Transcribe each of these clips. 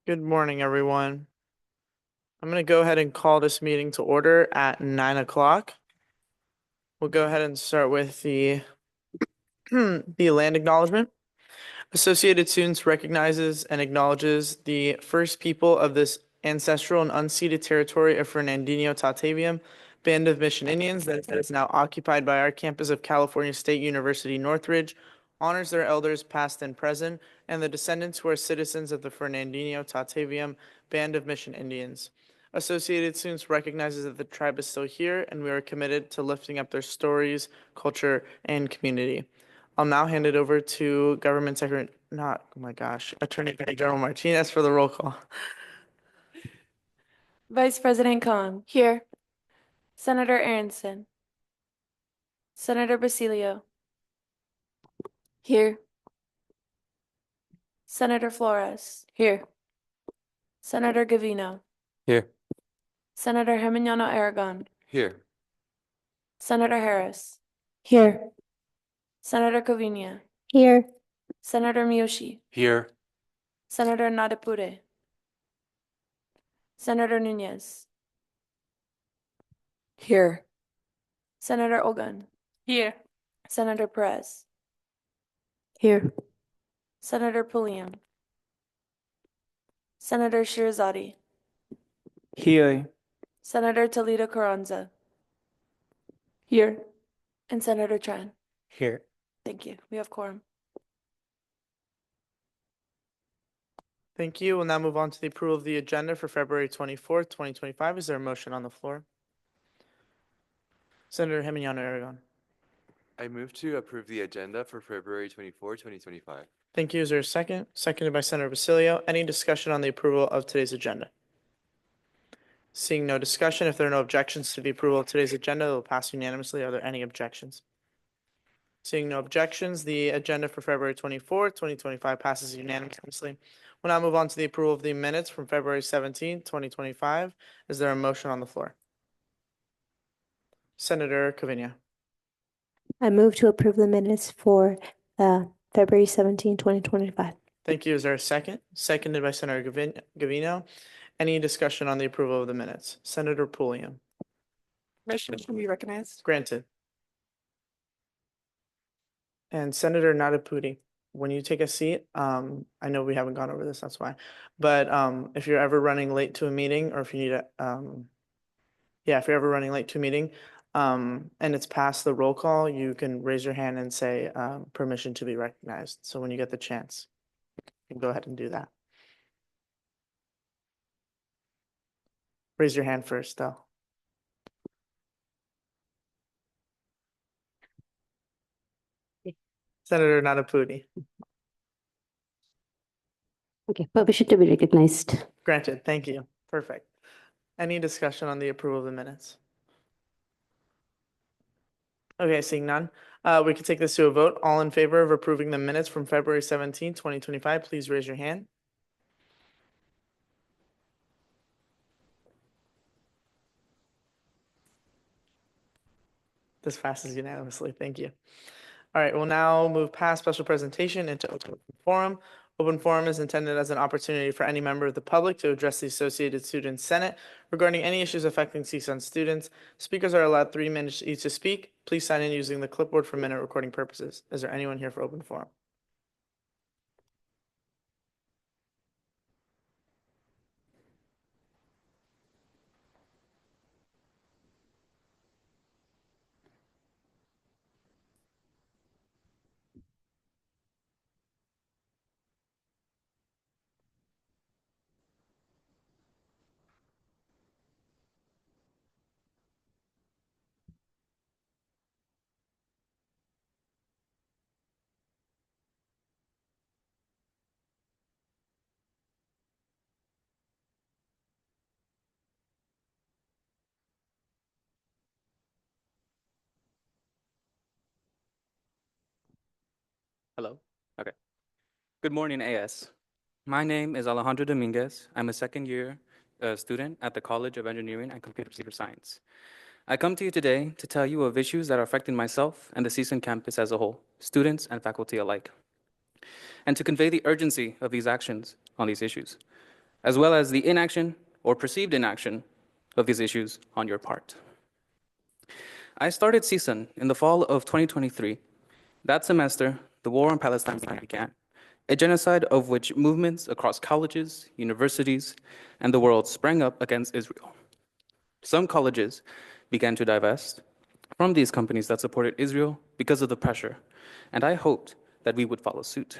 Good morning, everyone. I'm going to go ahead and call this meeting to order at 9 o'clock. We'll go ahead and start with the the land acknowledgement. Associated Students recognizes and acknowledges the first people of this ancestral and unceded territory of Fernandino Tataviam Band of Mission Indians that is now occupied by our campus of California State University Northridge, honors their elders past and present, and the descendants who are citizens of the Fernandino Tataviam Band of Mission Indians. Associated Students recognizes that the tribe is still here, and we are committed to lifting up their stories, culture, and community. I'll now hand it over to Government Secretary, Attorney General Martinez for the roll call. Vice President Khan. Here. Senator Aronson. Senator Basilio. Here. Senator Flores. Here. Senator Gavino. Here. Senator Geminiano Aragon. Here. Senator Harris. Here. Senator Covinia. Here. Senator Miyoshi. Here. Senator Nadapure. Senator Nunez. Here. Senator Ogun. Here. Senator Perez. Here. Senator Pulliam. Senator Shirazadi. Here. Senator Toledo Carranza. Here. And Senator Tran. Here. Thank you. We have quorum. Thank you. We'll now move on to the approval of the agenda for February 24th, 2025. Is there a motion on the floor? Senator Geminiano Aragon. I move to approve the agenda for February 24, 2025. Thank you. Is there a second? Seconded by Senator Basilio. Any discussion on the approval of today's agenda? Seeing no discussion, if there are no objections to the approval of today's agenda, it will pass unanimously. Are there any objections? Seeing no objections, the agenda for February 24th, 2025 passes unanimously. We'll now move on to the approval of the minutes from February 17th, 2025. Is there a motion on the floor? Senator Covinia. I move to approve the minutes for February 17, 2025. Thank you. Is there a second? Seconded by Senator Gavino. Any discussion on the approval of the minutes? Senator Pulliam. Motion to be recognized. Granted. And Senator Nadapudi, when you take a seat, I know we haven't gone over this, that's why. But if you're ever running late to a meeting, or if you need if you're ever running late to a meeting, and it's past the roll call, you can raise your hand and say permission to be recognized. So when you get the chance, you can go ahead and do that. Raise your hand first, though. Senator Nadapudi. Okay, permission to be recognized. Granted, thank you. Perfect. Any discussion on the approval of the minutes? Okay, seeing none, we can take this to a vote. All in favor of approving the minutes from February 17, 2025, please raise your hand. This passes unanimously. Thank you. All right, we'll now move past special presentation into open forum. Open forum is intended as an opportunity for any member of the public to address the Associated Students Senate regarding any issues affecting CSUN students. Speakers are allowed 3 minutes each to speak. Please sign in using the clipboard for minute recording purposes. Is there anyone here for open forum? Hello? Okay. Good morning, AS. My name is Alejandro Dominguez. I'm a second-year student at the College of Engineering and Computer Science. I come to you today to tell you of issues that are affecting myself and the CSUN campus as a whole, students and faculty alike, and to convey the urgency of these actions on these issues, as well as the inaction or perceived inaction of these issues on your part. I started CSUN in the fall of 2023. That semester, the war on Palestine began, a genocide of which movements across colleges, universities, and the world sprang up against Israel. Some colleges began to divest from these companies that supported Israel because of the pressure, and I hoped that we would follow suit.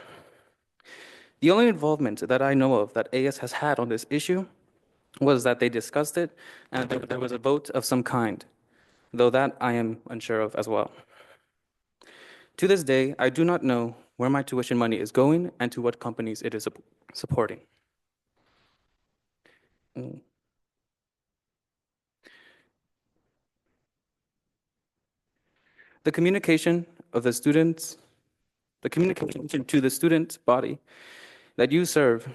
The only involvement that I know of that AS has had on this issue was that they discussed it and there was a vote of some kind, though that I am unsure of as well. To this day, I do not know where my tuition money is going and to what companies it is supporting. The communication of the students, the communication to the student body that you serve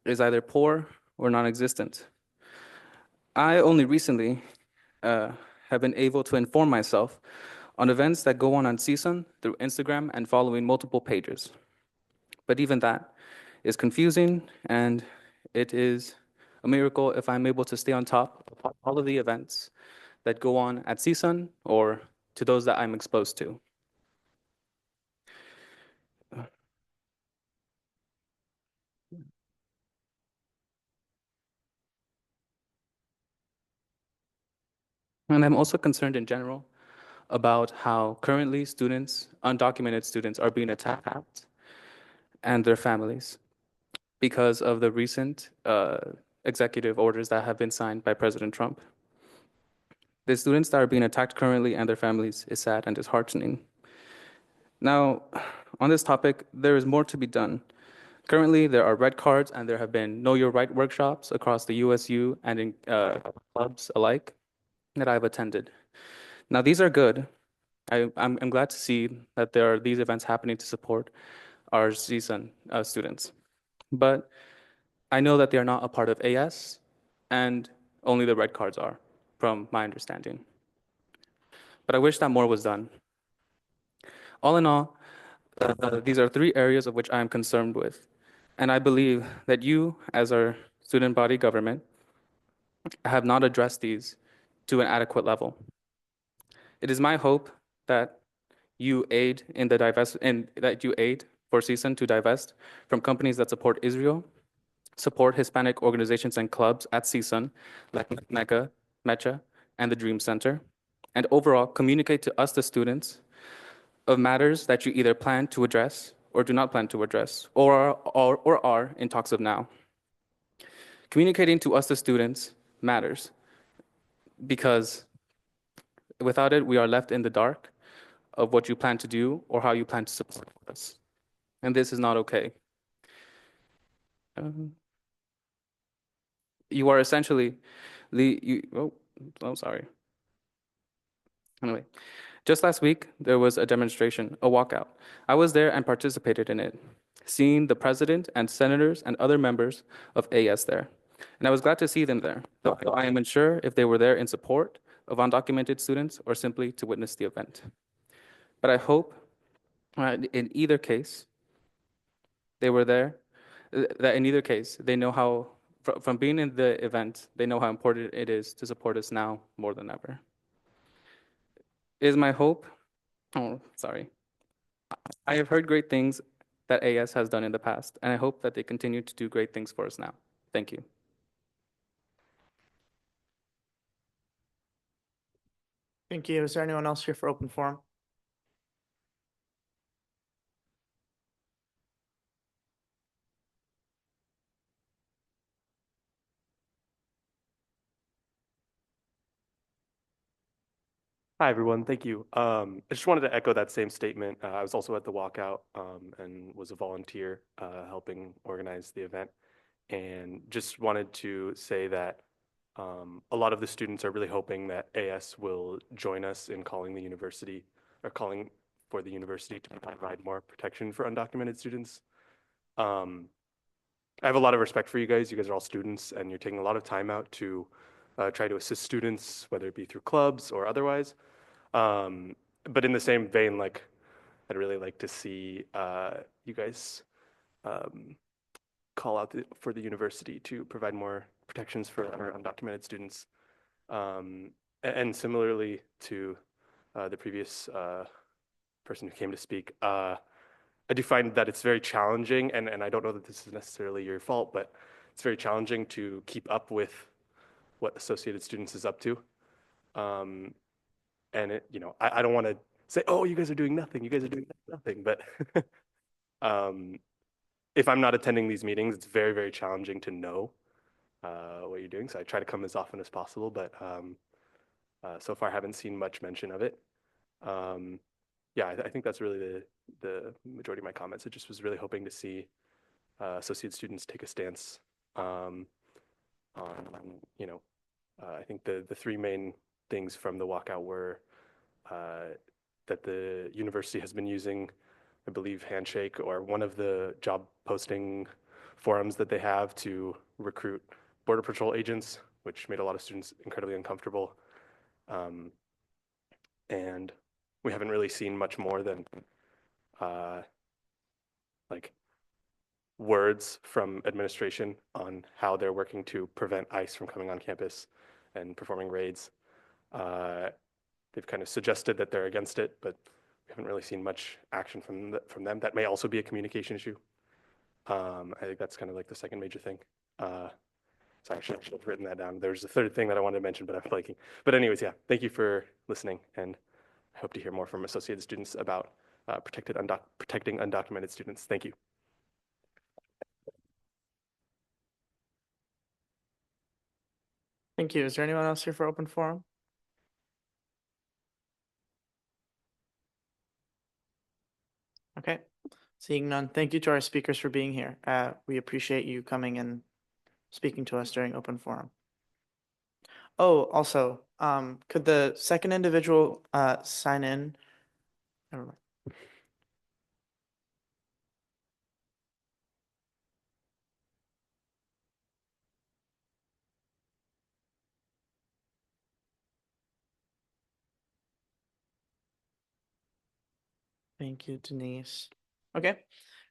is either poor or non-existent. I only recently have been able to inform myself on events that go on CSUN through Instagram and following multiple pages. But even that is confusing, and it is a miracle if I'm able to stay on top of all of the events that go on at CSUN or to those that I'm exposed to. And I'm also concerned in general about how currently students, undocumented students, are being attacked and their families because of the recent executive orders that have been signed by President Trump. The students that are being attacked currently and their families is sad and disheartening. Now, on this topic, there is more to be done. Currently, there are red cards and there have been Know Your Right workshops across the USU and in clubs alike that I've attended. Now, these are good. I'm glad to see that there are these events happening to support our CSUN students. But I know that they are not a part of AS, and only the red cards are, from my understanding. But I wish that more was done. All in all, these are three areas of which I am concerned with. And I believe that you, as our student body government, have not addressed these to an adequate level. It is my hope that you aid in the that you aid for CSUN to divest from companies that support Israel, support Hispanic organizations and clubs at CSUN, like NECA, MECHA, and the Dream Center, and overall communicate to us, the students, of matters that you either plan to address or do not plan to address, or are in talks of now. Communicating to us, the students, matters because without it, we are left in the dark of what you plan to do or how you plan to support us. And this is not okay. You are essentially sorry. Anyway, just last week, there was a demonstration, a walkout. I was there and participated in it, seeing the president and senators and other members of AS there. And I was glad to see them there, though I am unsure if they were there in support of undocumented students or simply to witness the event. But I hope in either case, they were there, that in either case, they know how, from being in the event, they know how important it is to support us now more than ever. It is my hope, I have heard great things that AS has done in the past, and I hope that they continue to do great things for us now. Thank you. Thank you. Is there anyone else here for open forum? Hi, everyone. Thank you. I just wanted to echo that same statement. I was also at the walkout and was a volunteer helping organize the event. And just wanted to say that a lot of the students are really hoping that AS will join us in calling the university or calling for the university to provide more protection for undocumented students. I have a lot of respect for you guys. You guys are all students, and you're taking a lot of time out to try to assist students, whether it be through clubs or otherwise. But in the same vein, like, I'd really like to see you guys call out for the university to provide more protections for our undocumented students. And similarly to the previous person who came to speak, I do find that it's very challenging, and I don't know that this is necessarily your fault, but it's very challenging to keep up with what Associated Students is up to. And it, you know, I don't want to say, oh, you guys are doing nothing. You guys are doing nothing. But if I'm not attending these meetings, it's very, very challenging to know what you're doing. So I try to come as often as possible, but so far I haven't seen much mention of it. Yeah, I think that's really the majority of my comments. I just was really hoping to see associate students take a stance on, you know, I think the three main things from the walkout were that the university has been using, I believe, Handshake or one of the job posting forums that they have to recruit Border Patrol agents, which made a lot of students incredibly uncomfortable. And we haven't really seen much more than like words from administration on how they're working to prevent ICE from coming on campus and performing raids. They've kind of suggested that they're against it, but we haven't really seen much action from them. That may also be a communication issue. I think that's kind of like the second major thing. So I should have written that down. There's a third thing that I wanted to mention, but I'm blanking. But anyways, yeah, thank you for listening, and I hope to hear more from associated students about protecting undocumented students. Thank you. Thank you. Is there anyone else here for open forum? Okay, seeing none. Thank you to our speakers for being here. We appreciate you coming and speaking to us during open forum. Oh, also, could the second individual sign in? Never mind. Thank you, Denise. Okay,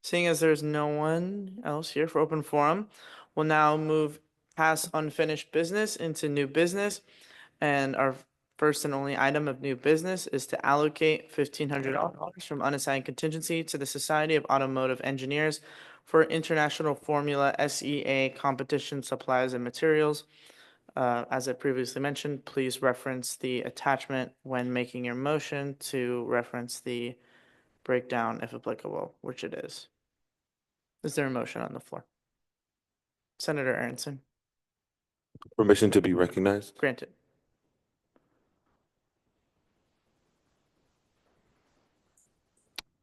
seeing as there's no one else here for open forum, we'll now move past unfinished business into new business. And our first and only item of new business is to allocate $1,500 from unassigned contingency to the Society of Automotive Engineers for International Formula SEA competition supplies and materials. As I previously mentioned, please reference the attachment when making your motion to reference the breakdown if applicable, which it is. Is there a motion on the floor? Senator Aronson, Permission to be recognized? granted.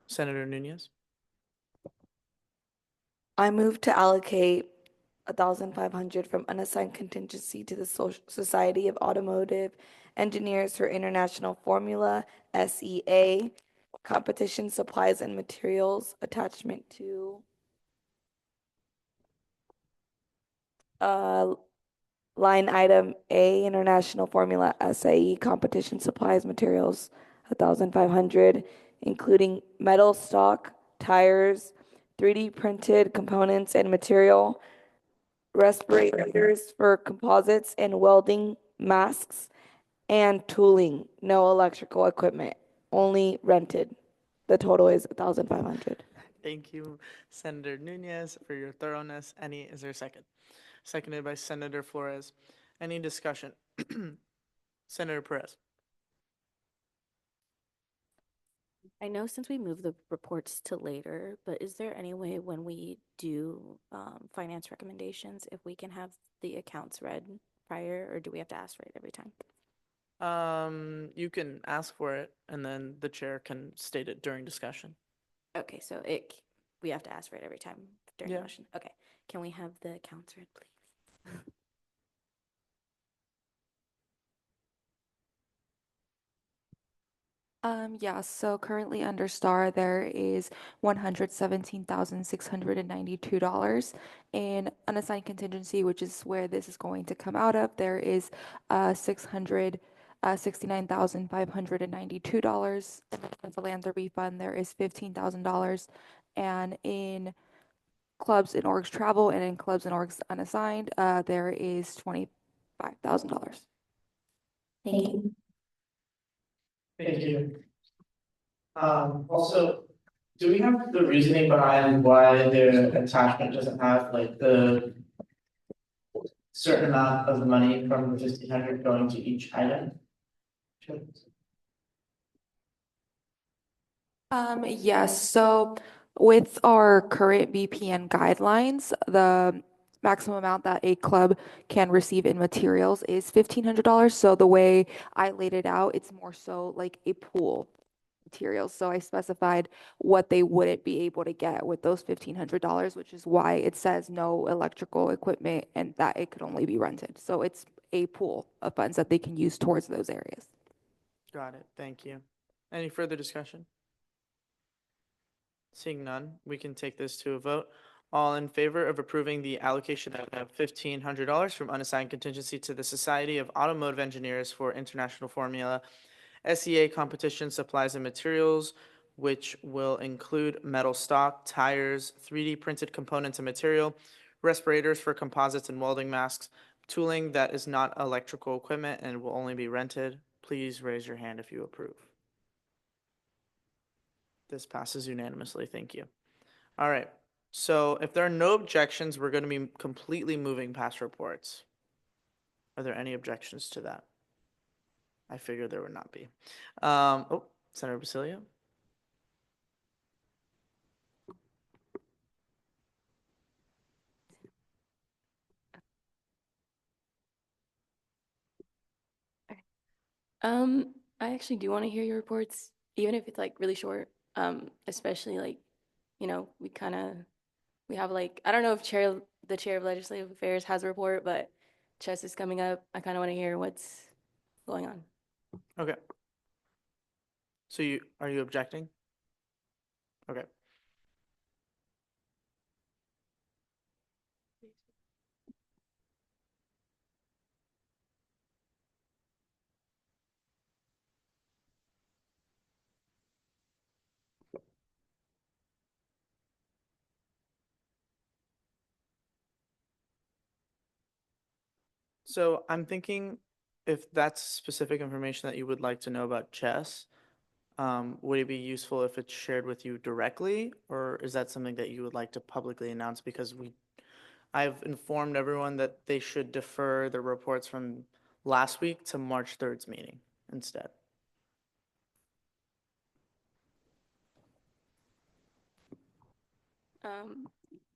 Senator Nunez, I move to allocate 1,500 from unassigned contingency to the Society of Automotive Engineers for International Formula SEA competition supplies and materials attachment to line item A, International Formula SAE competition supplies materials, 1,500, including metal stock, tires, 3D printed components and material, respirators for composites and welding masks, and tooling. No electrical equipment, only rented. The total is 1,500. thank you, Senator Nunez, for your thoroughness. Is there a second? Seconded by Senator Flores. Any discussion? Senator Perez. I know since we moved the reports to later, but is there any way when we do finance recommendations, if we can have the accounts read prior, or do we have to ask for it every time? You can ask for it, and then the chair can state it during discussion. Okay, so we have to ask for it every time during the Yeah. motion. Okay, can we have the accounts read, please? Yeah, so currently under STAR, there is $117,692. In unassigned contingency, which is where this is going to come out of, there is $69,592. And the philanthropy fund, there is $15,000. And in clubs and orgs travel and in clubs and orgs unassigned, there is $25,000. Thank you. Thank you. Also, do we have the reasoning behind why the attachment doesn't have like the certain amount of money from the 1,500 going to each item? Yes, so with our current BPN guidelines, the maximum amount that a club can receive in materials is $1,500. So the way I laid it out, it's more so like a pool materials. So I specified what they wouldn't be able to get with those $1,500, which is why it says no electrical equipment and that it could only be rented. So it's a pool of funds that they can use towards those areas. Got it, thank you. Any further discussion? Seeing none, we can take this to a vote. All in favor of approving the allocation of $1,500 from unassigned contingency to the Society of Automotive Engineers for International Formula SEA competition supplies and materials, which will include metal stock, tires, 3D printed components and material, respirators for composites and welding masks, tooling that is not electrical equipment and will only be rented. Please raise your hand if you approve. This passes unanimously. Thank you. All right. So if there are no objections, we're going to be completely moving past reports. Are there any objections to that? I figured there would not be. Senator Basilio. I actually do want to hear your reports, even if it's like really short. Especially like, we have like, I don't know if the chair of legislative affairs has a report, but chess is coming up. I kind of want to hear what's going on. Okay. So are you objecting? Okay. So I'm thinking if that's specific information that you would like to know about chess, would it be useful if it's shared with you directly, or is that something that you would like to publicly announce? Because I've informed everyone that they should defer the reports from last week to March 3rd's meeting instead.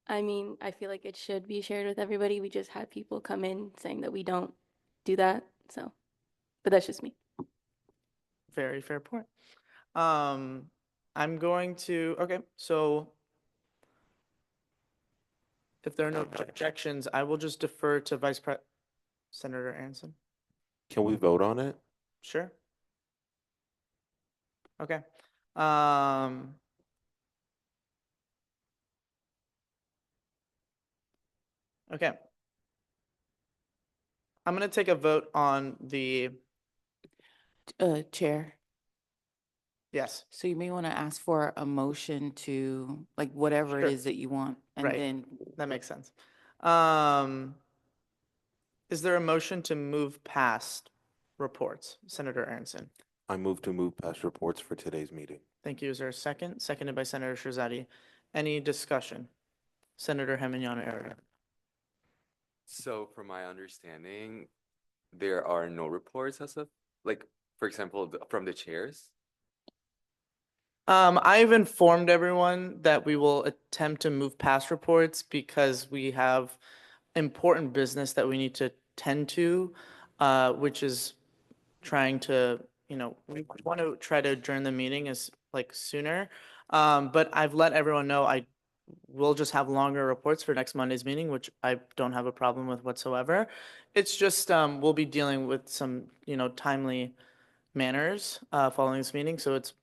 I mean, I feel like it should be shared with everybody. We just had people come in saying that we don't do that. So, but that's just me. Very fair point. I'm going to, okay, so if there are no objections, I will just defer to Senator Aronson. Can we vote on it? Sure. Okay. Okay. I'm gonna take a vote on the, Chair, yes, so you may want to ask for a motion to, like, whatever it Sure. is that you want, and Right. then, that makes sense. Is there a motion to move past reports? Senator Aronson. I move to move past reports for today's meeting. Thank you. Is there a second? Seconded by Senator Shirzadi. Any discussion? Senator Heminiana Area. So from my understanding, there are no reports as of, like, for example, from the chairs. I've informed everyone that we will attempt to move past reports because we have important business that we need to tend to, which is trying to, we want to try to adjourn the meeting as like sooner. But I've let everyone know I will just have longer reports for next Monday's meeting, which I don't have a problem with whatsoever. It's just, we'll be dealing with some, timely manners following this meeting, so it's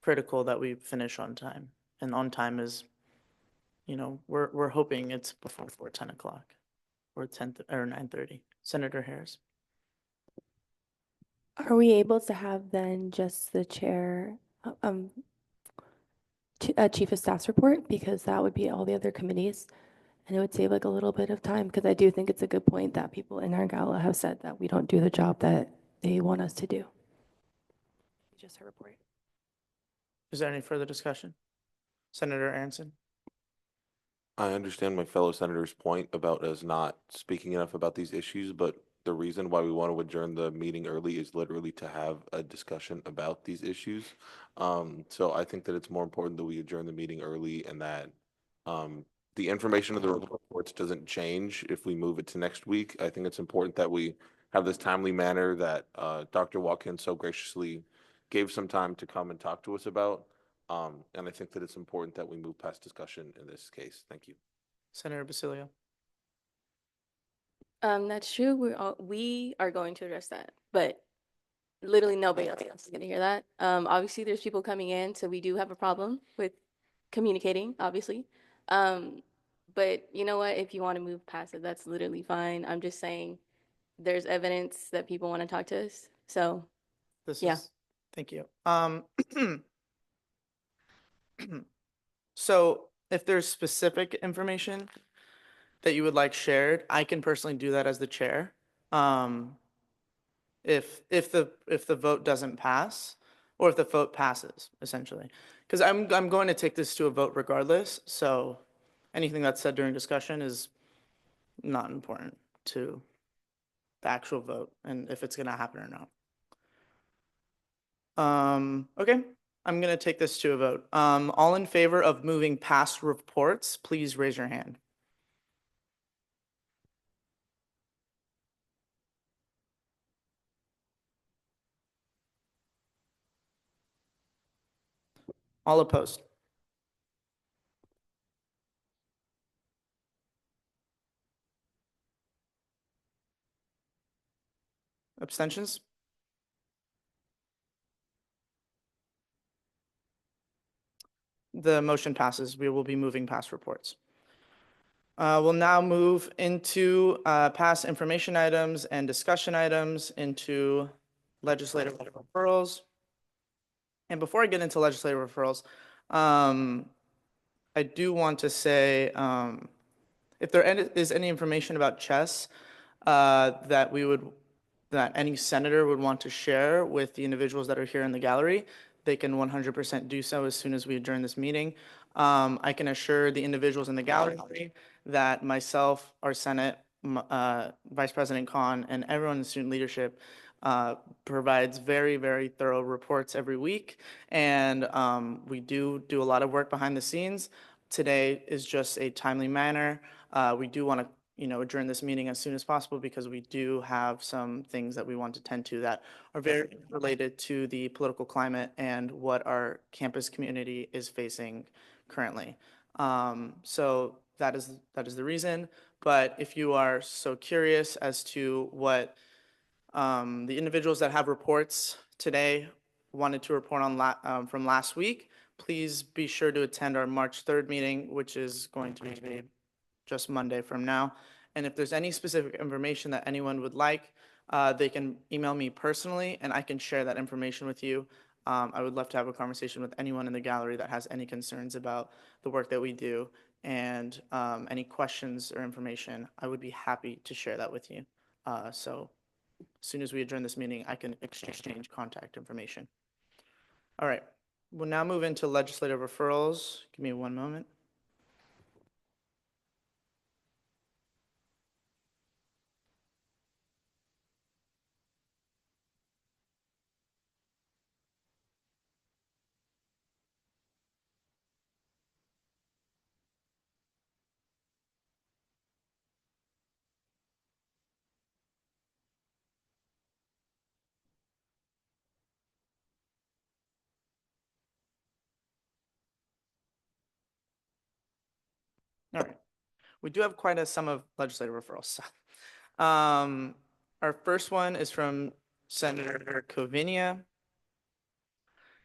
critical that we finish on time. And on time is, we're hoping it's before 10 o'clock or 10 or 9:30. Senator Harris. Are we able to have then just the chair, chief of staff's report? Because that would be all the other committees. And it would save like a little bit of time, because I do think it's a good point that people in our gala have said that we don't do the job that they want us to do. Just her report. Is there any further discussion? Senator Aronson? I understand my fellow senator's point about us not speaking enough about these issues, but the reason why we want to adjourn the meeting early is literally to have a discussion about these issues. So I think that it's more important that we adjourn the meeting early and that the information of the reports doesn't change if we move it to next week. I think it's important that we have this timely manner that Dr. Watkins so graciously gave some time to come and talk to us about. And I think that it's important that we move past discussion in this case. Thank you. Senator Basilio? That's true. We are going to address that, but literally nobody else is going to hear that. Obviously, there's people coming in, so we do have a problem with communicating, obviously. But you know what? If you want to move past it, that's literally fine. I'm just saying there's evidence that people want to talk to us. So, yeah. Thank you. So if there's specific information that you would like shared, I can personally do that as the chair. If the vote doesn't pass, or if the vote passes, essentially, because I'm going to take this to a vote regardless. So anything that's said during discussion is not important to the actual vote and if it's going to happen or not. Okay. I'm going to take this to a vote. All in favor of moving past reports, please raise your hand. All opposed? Abstentions? The motion passes. We will be moving past reports. We'll now move into past information items and discussion items into legislative referrals. And before I get into legislative referrals, I do want to say if there is any information about chess that any senator would want to share with the individuals that are here in the gallery, they can 100% do so as soon as we adjourn this meeting. I can assure the individuals in the gallery that myself, our Senate, Vice President Khan, and everyone in student leadership provides very, very thorough reports every week. And we do a lot of work behind the scenes. Today is just a timely manner. We do want to adjourn this meeting as soon as possible because we do have some things that we want to tend to that are very related to the political climate and what our campus community is facing currently. So that is the reason. But if you are so curious as to what the individuals that have reports today wanted to report on from last week, please be sure to attend our March 3rd meeting, which is going to be just Monday from now. And if there's any specific information that anyone would like, they can email me personally and I can share that information with you. I would love to have a conversation with anyone in the gallery that has any concerns about the work that we do and any questions or information. I would be happy to share that with you. So as soon as we adjourn this meeting, I can exchange contact information. All right, we'll now move into legislative referrals. Give me one moment. All right. We do have quite a sum of legislative referrals. Our first one is from Senator Covinia.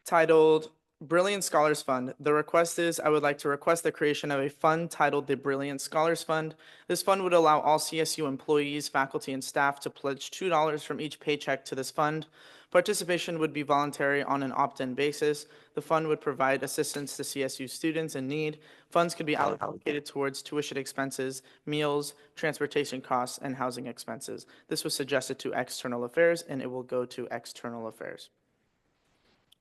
titled Brilliant Scholars Fund. The request is I would like to request the creation of a fund titled the Brilliant Scholars Fund. This fund would allow all CSU employees, faculty, and staff to pledge $2 from each paycheck to this fund. Participation would be voluntary on an opt-in basis. The fund would provide assistance to CSU students in need. Funds could be allocated towards tuition expenses, meals, transportation costs, and housing expenses. This was suggested to External Affairs, and it will go to External Affairs.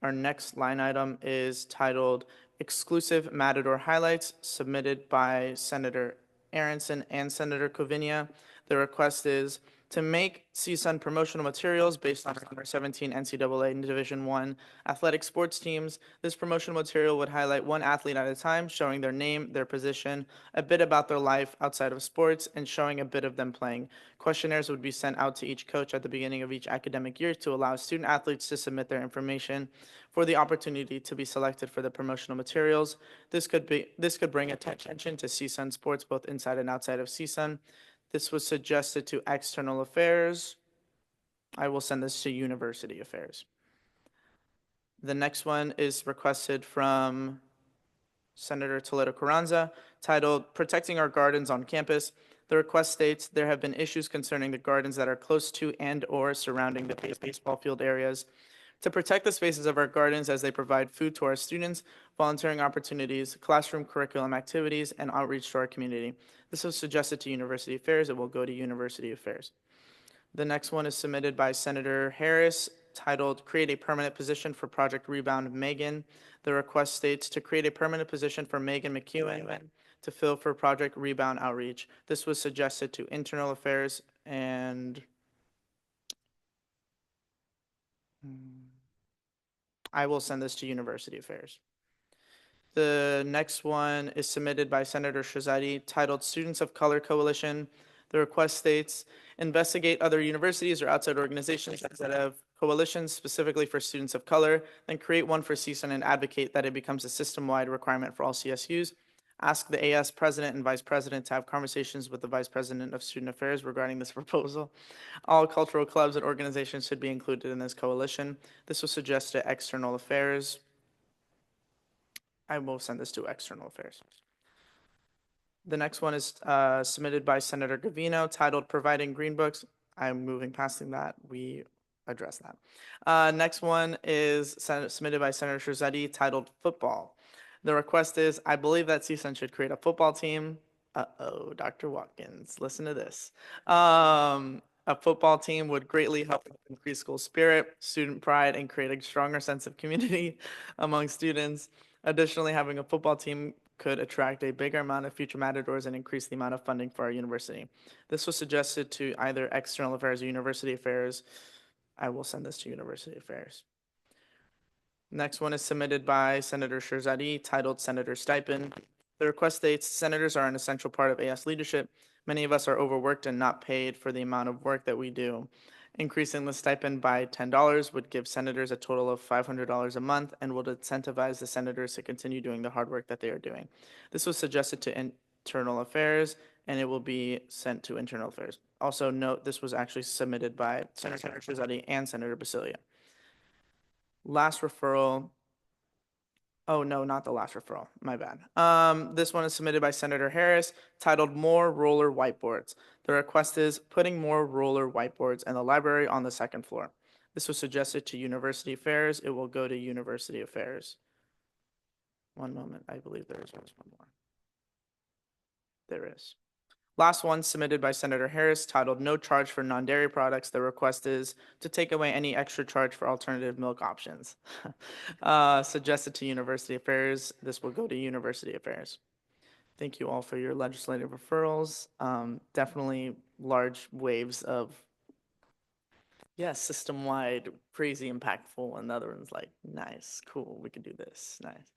Our next line item is titled Exclusive Matador Highlights, submitted by Senator Aronson and Senator Covinia. The request is to make CSUN promotional materials based on our 17 NCAA and Division I athletic sports teams. This promotional material would highlight one athlete at a time, showing their name, their position, a bit about their life outside of sports, and showing a bit of them playing. Questionnaires would be sent out to each coach at the beginning of each academic year to allow student athletes to submit their information for the opportunity to be selected for the promotional materials. This could bring attention to CSUN sports both inside and outside of CSUN. This was suggested to External Affairs. I will send this to University Affairs. The next one is requested from Senator Toledo Carranza, titled Protecting Our Gardens on Campus. The request states there have been issues concerning the gardens that are close to and/or surrounding the baseball field areas. To protect the spaces of our gardens as they provide food to our students, volunteering opportunities, classroom curriculum activities, and outreach to our community. This was suggested to University Affairs. It will go to University Affairs. The next one is submitted by Senator Harris, titled Create a Permanent Position for Project Rebound Megan. The request states to create a permanent position for Megan McEwen to fill for Project Rebound Outreach. This was suggested to Internal Affairs and I will send this to University Affairs. The next one is submitted by Senator Shahzadi, titled Students of Color Coalition. The request states, investigate other universities or outside organizations that have coalitions specifically for students of color, then create one for CSUN and advocate that it becomes a system-wide requirement for all CSUs. Ask the AS president and vice president to have conversations with the vice president of student affairs regarding this proposal. All cultural clubs and organizations should be included in this coalition. This was suggested to External Affairs. I will send this to External Affairs. The next one is submitted by Senator Gavino, titled Providing Green Books. I'm moving past that. We addressed that. Next one is submitted by Senator Shahzadi, titled Football. The request is, I believe that CSUN should create a football team. Uh-oh, Dr. Watkins, listen to this. A football team would greatly help increase school spirit, student pride, and create a stronger sense of community among students. Additionally, having a football team could attract a bigger amount of future Matadors and increase the amount of funding for our university. This was suggested to either External Affairs or University Affairs. I will send this to University Affairs. Next one is submitted by Senator Shahzadi, titled Senator Stipend. The request states, senators are an essential part of AS leadership. Many of us are overworked and not paid for the amount of work that we do. Increasing the stipend by $10 would give senators a total of $500 a month and would incentivize the senators to continue doing the hard work that they are doing. This was suggested to Internal Affairs, and it will be sent to Internal Affairs. Also note, this was actually submitted by Senator Shahzadi and Senator Basilia. Last referral. Oh, no, not the last referral. My bad. This one is submitted by Senator Harris, titled More Roller Whiteboards. The request is putting more roller whiteboards in the library on the second floor. This was suggested to University Affairs. It will go to University Affairs. One moment. I believe there is one more. There is. Last one submitted by Senator Harris, titled No Charge for Non-Dairy Products. The request is to take away any extra charge for alternative milk options. Suggested to University Affairs. This will go to University Affairs. Thank you all for your legislative referrals. Definitely large waves of, yes, system-wide, crazy impactful, and the other one's like, nice, cool, we could do this, nice.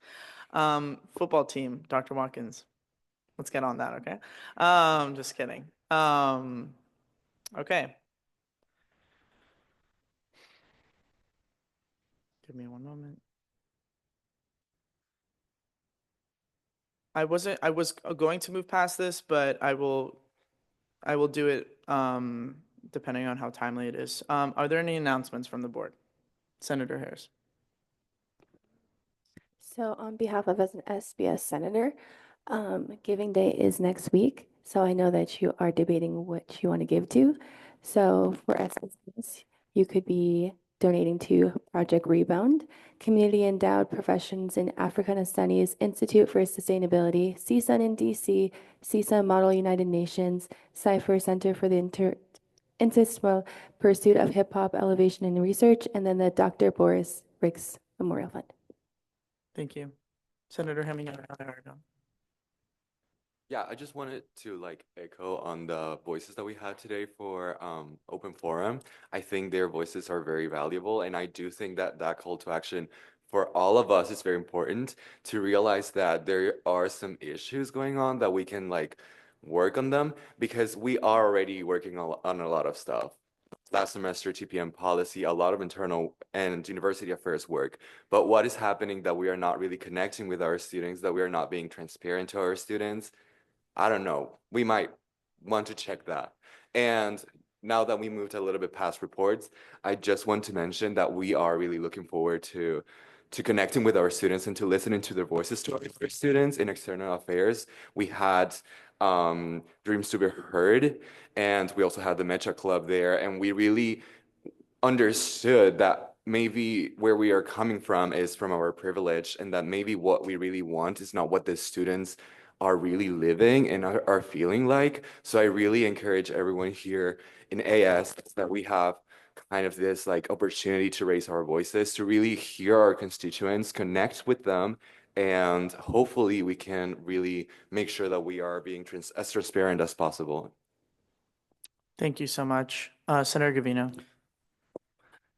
Football team, Dr. Watkins. Let's get on that, okay? Just kidding. Okay. Give me one moment. I was going to move past this, but I will do it depending on how timely it is. Are there any announcements from the board? Senator Harris. So on behalf of as an SBS senator, Giving Day is next week. So I know that you are debating what you want to give to. So for SBS, you could be donating to Project Rebound, Community Endowed Professions in Africana Studies Institute for Sustainability, CSUN in DC, CSUN Model United Nations, Cypher Center for the Intestinal Pursuit of Hip Hop Elevation and Research, and then the Dr. Boris Ricks Memorial Fund. Thank you. Senator Hemming, Aragon. Yeah, I just wanted to like echo on the voices that we had today for open forum. I think their voices are very valuable, and I do think that that call to action for all of us is very important to realize that there are some issues going on that we can like work on them, because we are already working on a lot of stuff. Last semester, TPM policy, a lot of internal and university affairs work. But what is happening that we are not really connecting with our students, that we are not being transparent to our students? I don't know. We might want to check that. And now that we moved a little bit past reports, I just want to mention that we are really looking forward to connecting with our students and to listening to their voices to our students in external affairs. We had Dreams to be Heard, and we also had the Mecha Club there, and we really understood that maybe where we are coming from is from our privilege, and that maybe what we really want is not what the students are really living and are feeling like. So I really encourage everyone here in AS that we have kind of this like opportunity to raise our voices, to really hear our constituents, connect with them, and hopefully we can really make sure that we are being as transparent as possible. Thank you so much. Senator Gavino.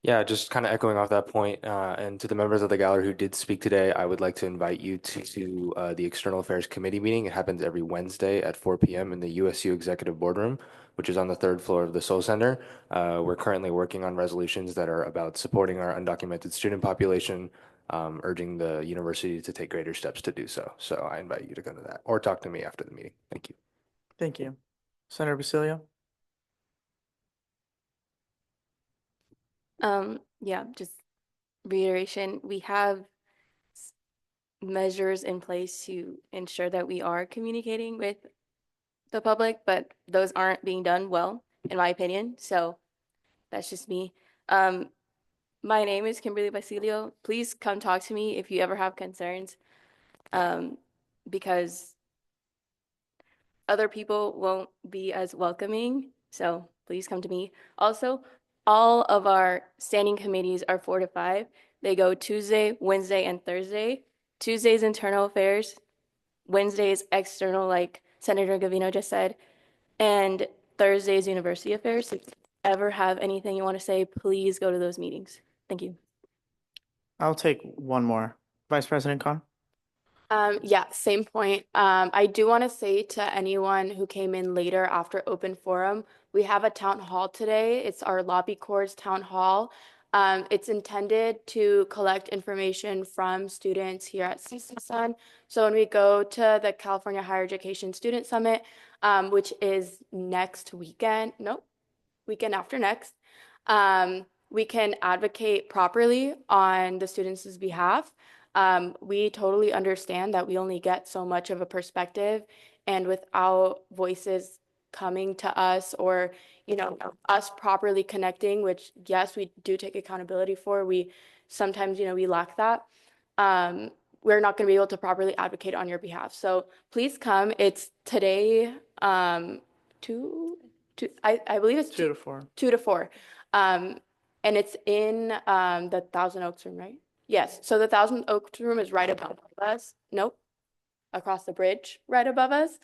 Yeah, just kind of echoing off that point, and to the members of the gallery who did speak today, I would like to invite you to the External Affairs Committee meeting. It happens every Wednesday at 4 p.m. in the USU Executive Boardroom, which is on the 3rd floor of the Soul Center. We're currently working on resolutions that are about supporting our undocumented student population, urging the university to take greater steps to do so. So I invite you to come to that or talk to me after the meeting. Thank you. Thank you. Senator Basilio. Yeah, just reiteration, we have measures in place to ensure that we are communicating with the public, but those aren't being done well, in my opinion. So that's just me. My name is Kimberly Basilio. Please come talk to me if you ever have concerns, because other people won't be as welcoming. So please come to me. Also, all of our standing committees are 4 to 5. They go Tuesday, Wednesday, and Thursday. Tuesday's internal affairs, Wednesday's external, like Senator Gavino just said, and Thursday's university affairs. If you ever have anything you want to say, please go to those meetings. Thank you. I'll take one more. Vice President Khan. Yeah, same point. I do want to say to anyone who came in later after open forum, we have a town hall today. It's our lobby course town hall. It's intended to collect information from students here at CSUN. So when we go to the California Higher Education Student Summit, which is next weekend, weekend after next, we can advocate properly on the students' behalf. We totally understand that we only get so much of a perspective, and without voices coming to us or, us properly connecting, which yes, we do take accountability for, we sometimes, we lack that. We're not going to be able to properly advocate on your behalf. So please come. It's today, I believe it's 2 to 4. 2 to 4. And it's in the Thousand Oaks room, right? Yes. So the Thousand Oaks room is right above us. Nope. Across the bridge, right above us.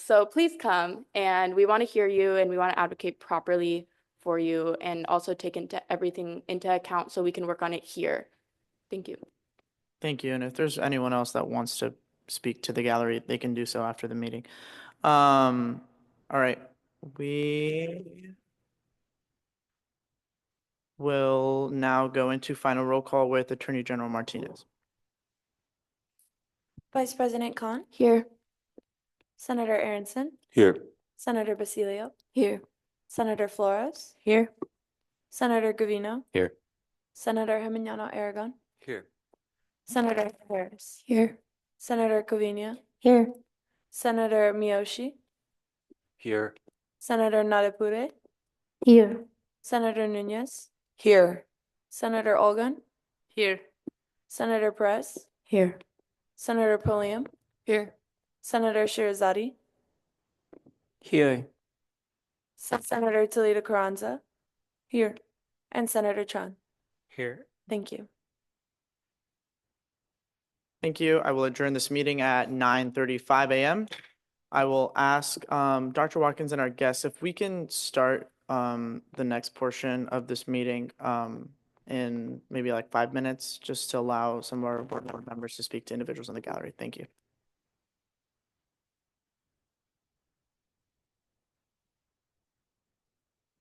So please come, and we want to hear you, and we want to advocate properly for you, and also take everything into account so we can work on it here. Thank you. Thank you. And if there's anyone else that wants to speak to the gallery, they can do so after the meeting. All right. We will now go into final roll call with Attorney General Martinez. Vice President Khan, Here. Senator Aronson, Here. Senator Basilio, Here. Senator Flores, Here. Senator Gavino, Here. Senator Geminiano Aragon. Here. Senator Harris, Here. Senator Covina, Here. Senator Miyoshi, Here. Senator Nadapure, Here. Senator Nunez, Here. Senator Olgun, Here. Senator Perez, Here. Senator Pulliam, Here. Senator Shirazadi, Here. Senator Toledo Carranza, Here. and Senator Chan. Here. Thank you. Thank you. I will adjourn this meeting at 9:35 a.m. I will ask Dr. Watkins and our guests if we can start the next portion of this meeting in maybe like 5 minutes, just to allow some of our board members to speak to individuals in the gallery. Thank you.